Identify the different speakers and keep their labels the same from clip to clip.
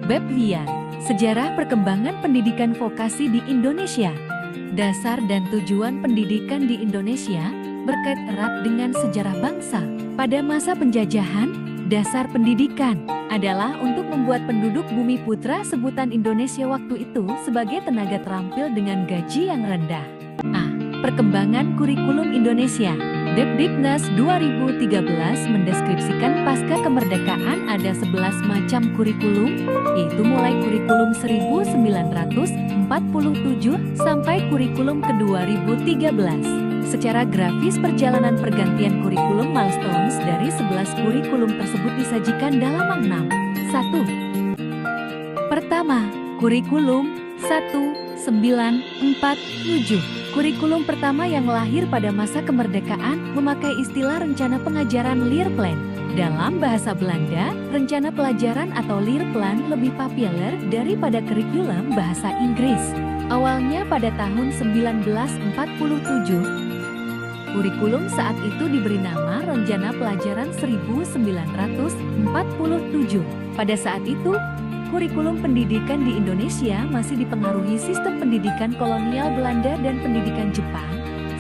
Speaker 1: Bab Via, Sejarah Perkembangan Pendidikan Vokasi di Indonesia. Dasar dan tujuan pendidikan di Indonesia berkait erat dengan sejarah bangsa. Pada masa penjajahan, dasar pendidikan adalah untuk membuat penduduk Bumi Putra sebutan Indonesia waktu itu sebagai tenaga terampil dengan gaji yang rendah. Perkembangan kurikulum Indonesia. Depdiknas 2013 mendeskripsikan pasca kemerdekaan ada 11 macam kurikulum, yaitu mulai kurikulum 1947 sampai kurikulum ke-2013. Secara grafis perjalanan pergantian kurikulum milestones dari 11 kurikulum tersebut disajikan dalam 6. 1. Pertama, kurikulum 1947. Kurikulum pertama yang lahir pada masa kemerdekaan memakai istilah rencana pengajaran Leerplan. Dalam bahasa Belanda, rencana pelajaran atau Leerplan lebih populer daripada kurikulum bahasa Inggris. Awalnya pada tahun 1947, kurikulum saat itu diberi nama Rencana Pelajaran 1947. Pada saat itu, kurikulum pendidikan di Indonesia masih dipengaruhi sistem pendidikan kolonial Belanda dan pendidikan Jepang,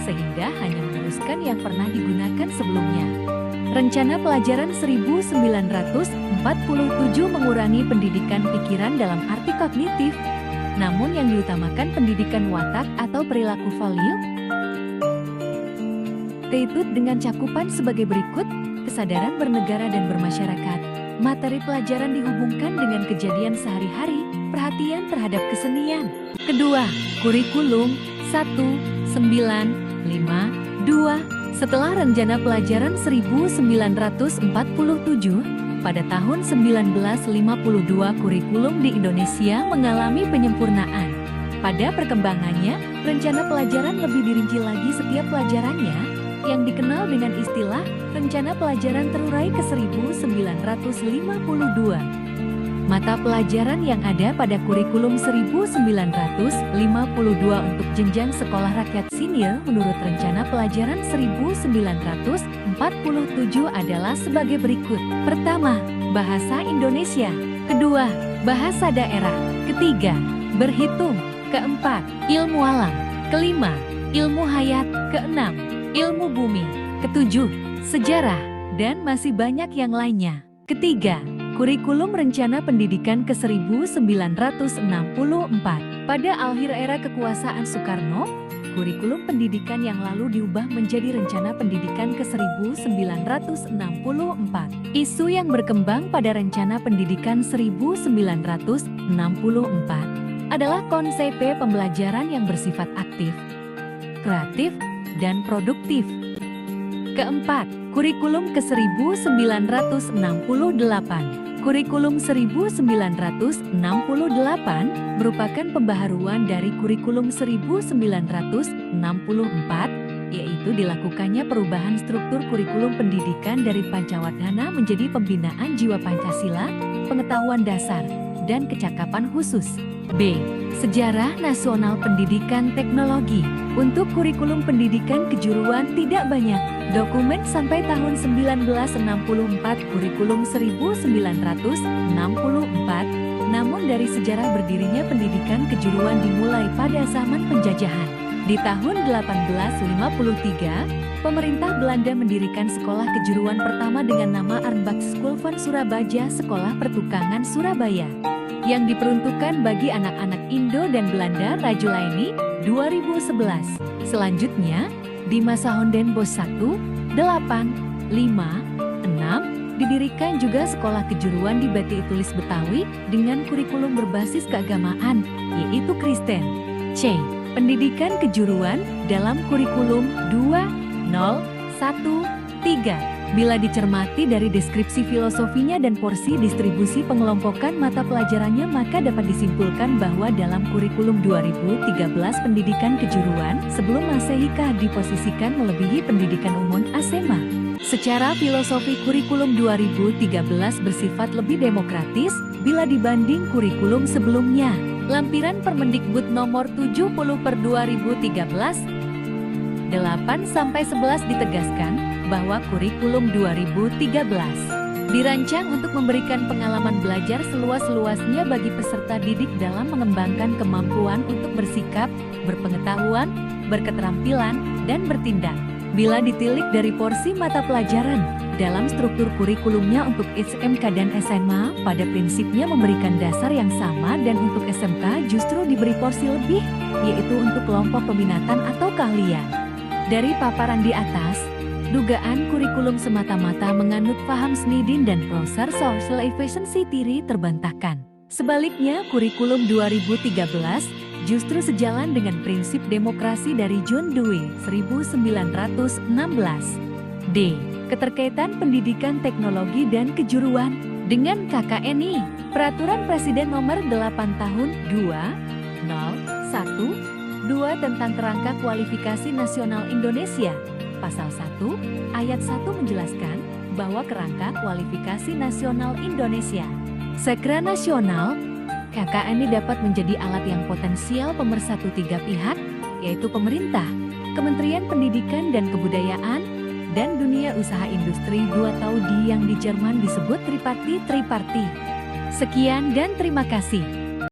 Speaker 1: sehingga hanya meneruskan yang pernah digunakan sebelumnya. Rencana Pelajaran 1947 mengurangi pendidikan pikiran dalam arti kognitif, namun yang diutamakan pendidikan watak atau perilaku value. Yaitu dengan cakupan sebagai berikut: kesadaran bernegara dan bermasyarakat. Materi pelajaran dihubungkan dengan kejadian sehari-hari, perhatian terhadap kesenian. Kedua, kurikulum 1952. Setelah Rencana Pelajaran 1947, pada tahun 1952 kurikulum di Indonesia mengalami penyempurnaan. Pada perkembangannya, rencana pelajaran lebih dirinci lagi setiap pelajarannya, yang dikenal dengan istilah Rencana Pelajaran Terurai ke-1952. Mata pelajaran yang ada pada kurikulum 1952 untuk jenjang sekolah rakyat senior menurut Rencana Pelajaran 1947 adalah sebagai berikut. Pertama, Bahasa Indonesia. Kedua, Bahasa Daerah. Ketiga, Berhitung. Keempat, Ilmu Alam. Kelima, Ilmu Hayat. Keenam, Ilmu Bumi. Ketujuh, Sejarah, dan masih banyak yang lainnya. Ketiga, kurikulum Rencana Pendidikan ke-1964. Pada akhir era kekuasaan Soekarno, kurikulum pendidikan yang lalu diubah menjadi Rencana Pendidikan ke-1964. Isu yang berkembang pada Rencana Pendidikan 1964 adalah konsep pembelajaran yang bersifat aktif, kreatif, dan produktif. Keempat, kurikulum ke-1968. Kurikulum 1968 merupakan pembaharuan dari kurikulum 1964, yaitu dilakukannya perubahan struktur kurikulum pendidikan dari Pancawadana menjadi pembinaan jiwa Pancasila, pengetahuan dasar, dan kecakapan khusus. B. Sejarah Nasional Pendidikan Teknologi. Untuk kurikulum pendidikan kejuruan tidak banyak dokumen sampai tahun 1964 kurikulum 1964, namun dari sejarah berdirinya pendidikan kejuruan dimulai pada zaman penjajahan. Di tahun 1853, pemerintah Belanda mendirikan sekolah kejuruan pertama dengan nama Arnbaks School van Surabaya, Sekolah Pertukangan Surabaya, yang diperuntukkan bagi anak-anak Indo dan Belanda Rajulaini 2011. Selanjutnya, di masa Honden Bos 1, 8, 5, 6, didirikan juga sekolah kejuruan di Batik Tulis Betawi dengan kurikulum berbasis keagamaan, yaitu Kristen. C. Pendidikan kejuruan dalam kurikulum 2013. Bila dicermati dari deskripsi filosofinya dan porsi distribusi pengelompokan mata pelajarannya, maka dapat disimpulkan bahwa dalam kurikulum 2013 pendidikan kejuruan sebelum Masehi diposisikan melebihi pendidikan umum SMA. Secara filosofi kurikulum 2013 bersifat lebih demokratis bila dibanding kurikulum sebelumnya. Lampiran Permendikbud nomor 70/2013 8-11 ditegaskan bahwa kurikulum 2013 Dirancang untuk memberikan pengalaman belajar seluas-luasnya bagi peserta didik dalam mengembangkan kemampuan untuk bersikap, berpengetahuan, berketerampilan, dan bertindak. Bila ditilik dari porsi mata pelajaran, dalam struktur kurikulumnya untuk SMK dan SMA, pada prinsipnya memberikan dasar yang sama, dan untuk SMK justru diberi porsi lebih, yaitu untuk kelompok peminatan atau keahlian. Dari paparan di atas, dugaan kurikulum semata-mata menganut paham Schneidin dan Prosser Social Efficiency Theory terbantahkan. Sebaliknya, kurikulum 2013 justru sejalan dengan prinsip demokrasi dari John Dewey 1916. D. Keterkaitan pendidikan teknologi dan kejuruan dengan KKNI. Peraturan Presiden Nomor 8 Tahun 2012 tentang Kerangka Kualifikasi Nasional Indonesia. Pasal 1, ayat 1 menjelaskan bahwa Kerangka Kualifikasi Nasional Indonesia, Sekra Nasional, KKN ini dapat menjadi alat yang potensial pemersatu tiga pihak, yaitu pemerintah, Kementerian Pendidikan dan Kebudayaan, dan dunia usaha industri 2 atau yang di Jerman disebut tripartit. Sekian dan terima kasih.